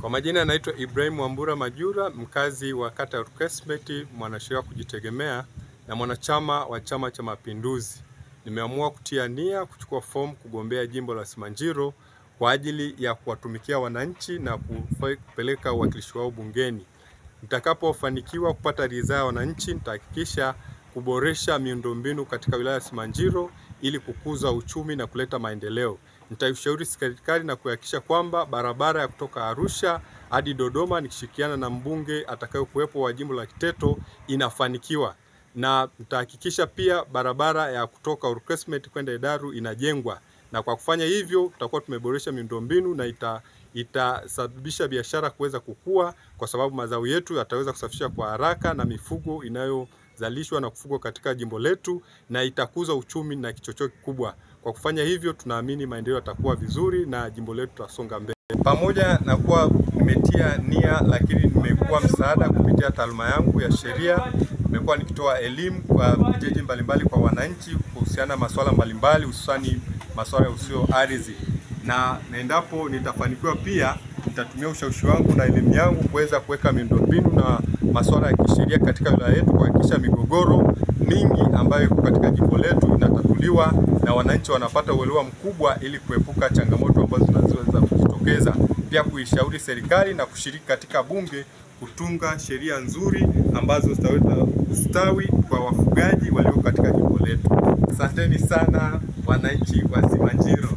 Kwa majina naitwa Ibrahim Wambura Majura, mkazi wa kata ya Orkeslebet, mwanasheria kujitegemea na mwanachama wa Chama cha Mapinduzi. Nimeamua kutia nia kuchukua fomu kugombea jimbo la Simanjiro kwa ajili ya kuwatumikia wananchi na kupeleka uwakilishi wao bungeni. Nitakapofanikiwa kupata ridhaa ya wananchi, nitahakikisha kuboresha miundombinu katika wilaya ya Simanjiro ili kukuza uchumi na kuleta maendeleo. Nitaishauri serikali na kuhakikisha kwamba barabara ya kutoka Arusha hadi Dodoma nikishirikiana na mbunge atakayokuwepo wa jimbo la Kiteto inafanikiwa, na nitahakikisha pia barabara ya kutoka Orkeslebet kwenda Hedaru inajengwa, na kwa kufanya hivyo tutakuwa tumeboresha miundombinu na itasababisha biashara kuweza kukua, kwa sababu mazao yetu yataweza kusafisha kwa haraka na mifugo inayozalishwa na kufugwa katika jimbo letu, na itakuza uchumi na kichocheo kikubwa. Kwa kufanya hivyo tunaamini maendeleo yatakuwa vizuri na jimbo letu tutasonga mbele. Pamoja na kuwa nimetia nia, lakini nimekuwa msaada kupitia taaluma yangu ya sheria. Nimekuwa nikitoa elimu kwa vijiji mbalimbali kwa wananchi kuhusiana masuala mbalimbali, hususani masuala ya usio ardhi. Na endapo nitafanikiwa pia nitatumia ushawishi wangu na elimu yangu kuweza kuweka miundombinu na masuala ya kisheria katika wilaya yetu, kuhakikisha migogoro mingi ambayo iko katika jimbo letu inatatuliwa na wananchi wanapata uelewa mkubwa ili kuepuka changamoto ambazo zinaweza kujitokeza. Pia kuishauri serikali na kushiriki katika bunge kutunga sheria nzuri ambazo zitaweza ustawi kwa wafugaji walio katika jimbo letu. Asanteni sana wananchi wa Simanjiro.